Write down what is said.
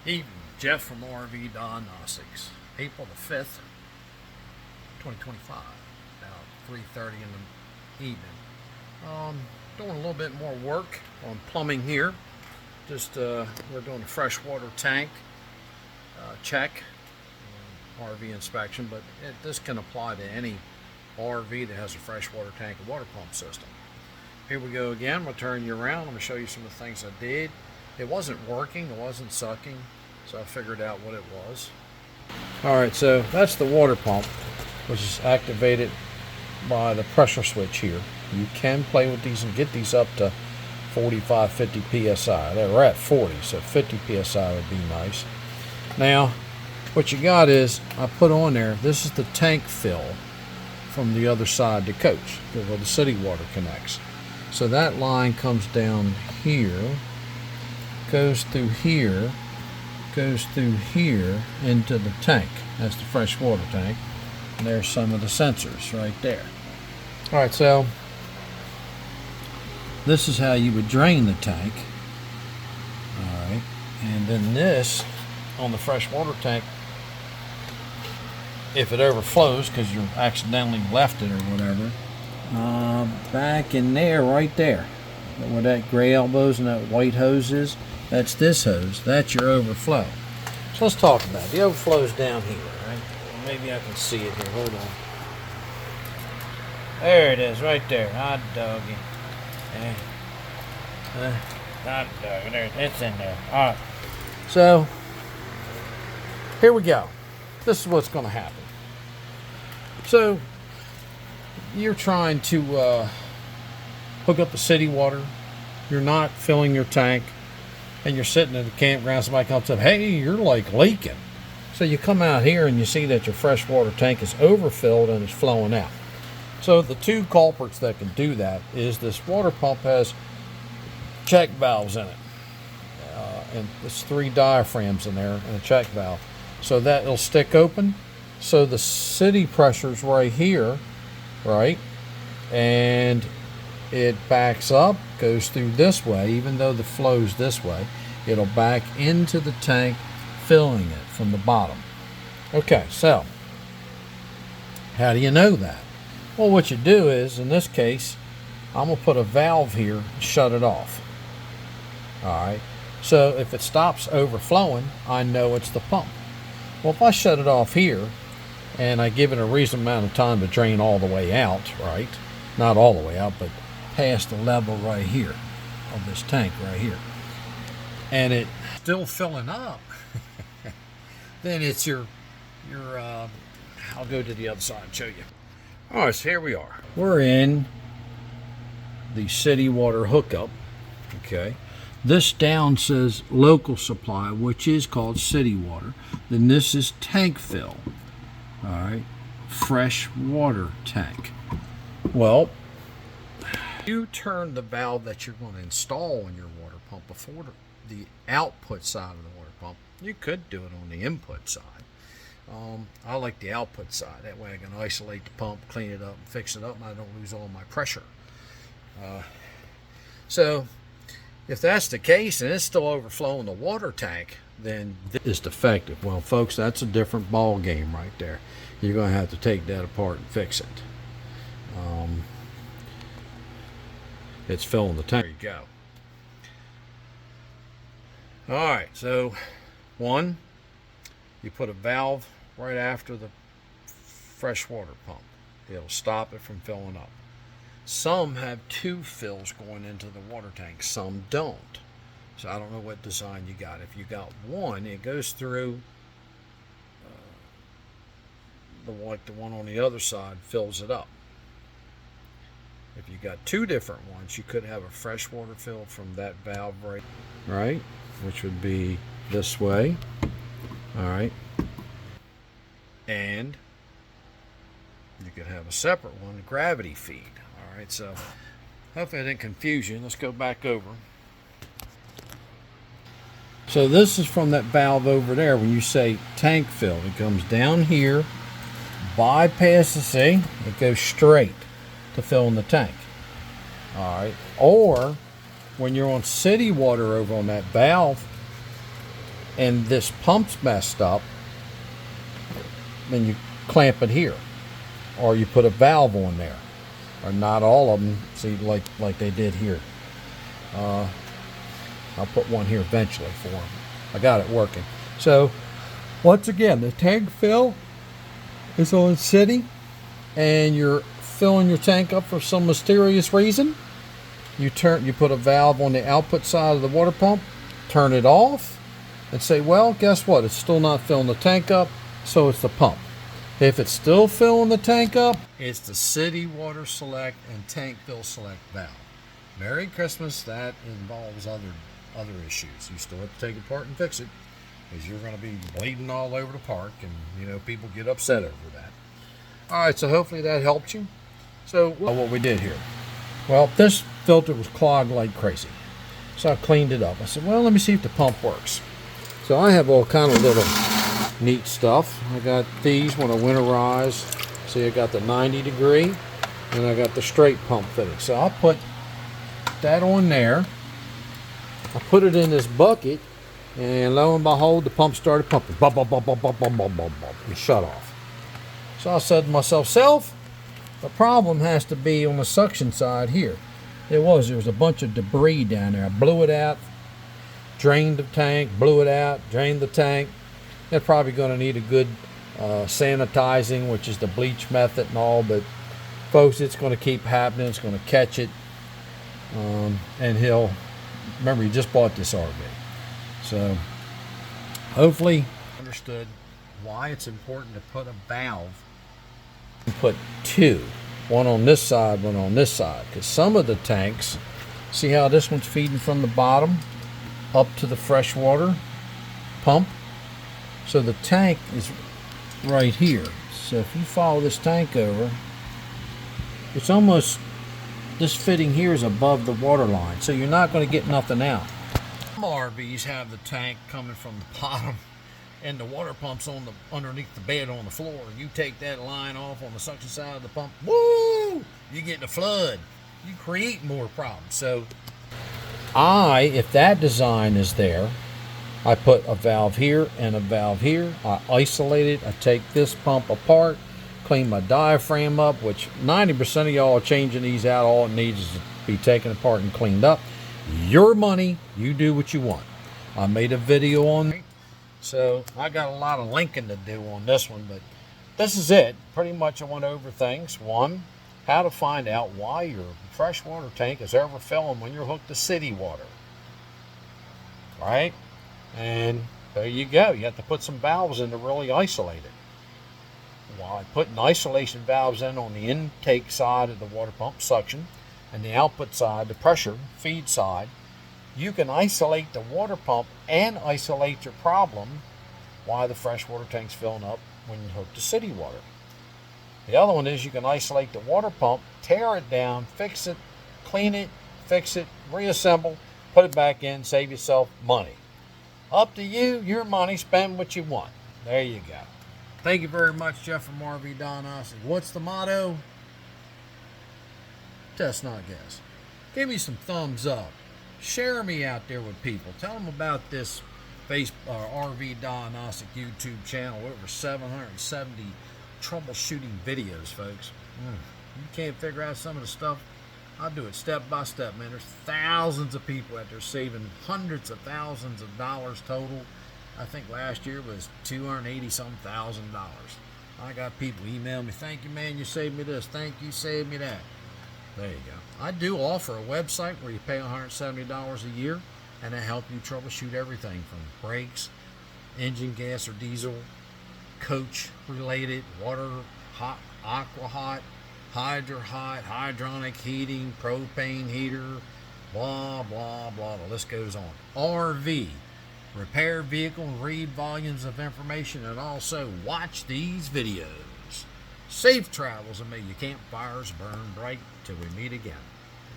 Evening, Jeff from RV Diagnostics. April the 5th, 2025, about 3:30 in the evening. Doing a little bit more work on plumbing here. Just we're doing a freshwater tank check, RV inspection, but this can apply to any RV that has a freshwater tank and water pump system. Here we go again. We'll turn you around. I'm going to show you some of the things I did. It wasn't working, it wasn't sucking, so I figured out what it was. Alright, so that's the water pump, which is activated by the pressure switch here. You can play with these and get these up to 45, 50 psi. They're at 40, so 50 psi would be nice. Now, what you got is, I put on there, this is the tank fill from the other side to coach, where the city water connects. So that line comes down here, goes through here, goes through here into the tank. That's the fresh water tank. And there's some of the sensors right there. Alright, so this is how you would drain the tank. Alright, and then this on the fresh water tank, if it overflows because you accidentally left it or whatever, back in there, right there, where that gray elbows and that white hose is, that's this hose. That's your overflow. So let's talk about it. The overflow's down here, right? Well, maybe I can see it here. Hold on. There it is, right there. Hot doggy. Hot dog. There, it's in there. All right. So here we go. This is what's going to happen. So you're trying to hook up the city water. You're not filling your tank. And you're sitting at the campground, somebody comes up, hey, you're like leaking. So you come out here and you see that your freshwater tank is overfilled and it's flowing out. So the two culprits that can do that is this water pump has check valves in it. And there's 3 diaphragms in there and a check valve. So that it'll stick open. So the city pressure's right here, right? And it backs up, goes through this way, even though the flow's this way, it'll back into the tank, filling it from the bottom. Okay, so how do you know that? Well, what you do is, in this case, I'm going to put a valve here and shut it off. Alright, so if it stops overflowing, I know it's the pump. Well, if I shut it off here, and I give it a reasonable amount of time to drain all the way out, right? Not all the way out, but past the level right here of this tank right here, and it's still filling up, then it's your I'll go to the other side and show you. All right, so here we are. We're in the city water hookup. Okay, this down says local supply, which is called city water. Then this is tank fill. All right, fresh water tank. Well, you turn the valve that you're going to install in your water pump before the output side of the water pump. You could do it on the input side. I like the output side. That way I can isolate the pump, clean it up, and fix it up, and I don't lose all my pressure. So if that's the case and it's still overflowing the water tank, then this is defective. Well, folks, that's a different ball game right there. You're going to have to take that apart and fix it. It's filling the tank. There you go. Alright, so one, you put a valve right after the freshwater pump. It'll stop it from filling up. Some have 2 fills going into the water tank, some don't. So I don't know what design you got. If you got one, it goes through like the one on the other side, fills it up. If you got 2 different ones, you could have a freshwater fill from that valve right, which would be this way. All right, and you could have a separate one, gravity feed. All right, so hopefully I didn't confuse you. Let's go back over. So this is from that valve over there. When you say tank fill, it comes down here, bypasses, see, it goes straight to fill in the tank. All right, or when you're on city water over on that valve, and this pump's messed up, then you clamp it here, or you put a valve on there, or not all of them. See, like they did here. I'll put one here eventually for them. I got it working. So once again, the tank fill is on city, and you're filling your tank up for some mysterious reason. You put a valve on the output side of the water pump, turn it off, and say, well, guess what? It's still not filling the tank up, so it's the pump. If it's still filling the tank up, it's the city water select and tank fill select valve. Merry Christmas. That involves other issues. You still have to take it apart and fix it, because you're going to be bleeding all over the park, and people get upset over that. All right, so hopefully that helped you. So what we did here, well, this filter was clogged like crazy, so I cleaned it up. I said, well, let me see if the pump works. So I have all kind of little neat stuff. I got these when I winterize. See, I got the 90 degree, and I got the straight pump fitting. So I'll put that on there. I put it in this bucket, and lo and behold, the pump started pumping. Bum, bum, bum, bum, bum, bum, bum, bum, bum, and shut off. So I said to myself, the problem has to be on the suction side here. There was a bunch of debris down there. I blew it out, drained the tank, blew it out, drained the tank. They're probably going to need a good sanitizing, which is the bleach method and all, but folks, it's going to keep happening. It's going to catch it. And remember, he just bought this RV. So hopefully understood why it's important to put a valve and put two, one on this side, one on this side, because some of the tanks, see how this one's feeding from the bottom up to the freshwater pump? So the tank is right here. So if you follow this tank over, it's almost, this fitting here is above the water line, so you're not going to get nothing out. Some RVs have the tank coming from the bottom and the water pump's on the underneath the bed on the floor. You take that line off on the suction side of the pump, woo! You get the flood. You create more problems. So if that design is there, I put a valve here and a valve here. I isolate it. I take this pump apart, clean my diaphragm up, which 90% of y'all are changing these out. All it needs is to be taken apart and cleaned up. Your money, you do what you want. I made a video on it, so I got a lot of linking to do on this one, but this is it. Pretty much I went over things. One, how to find out why your freshwater tank is overfilling when you're hooked to city water. Right? And there you go. You have to put some valves in to really isolate it. While putting isolation valves in on the intake side of the water pump suction and the output side, the pressure feed side, you can isolate the water pump and isolate your problem why the freshwater tank's filling up when you hook to city water. The other one is you can isolate the water pump, tear it down, fix it, clean it, fix it, reassemble, put it back in, save yourself money. Up to you, your money, spend what you want. There you go. Thank you very much, Jeff from RV Diagnosing. What's the motto? Test, not guess. Give me some thumbs up. Share me out there with people. Tell them about this RV Diagnostic YouTube channel. Over 770 troubleshooting videos, folks. You can't figure out some of the stuff. I do it step by step, man. There's thousands of people out there saving hundreds of thousands of dollars total. I think last year was $280-some-thousand. I got people email me, thank you, man, you saved me this. Thank you, saved me that. There you go. I do offer a website where you pay $170 a year, and I help you troubleshoot everything from brakes, engine gas or diesel, coach related, water hot, aqua hot, hydro hot, hydronic heating, propane heater, blah, blah, blah. The list goes on. RV, repair vehicle, read volumes of information, and also watch these videos. Safe travels, and may your campfires burn bright till we meet again.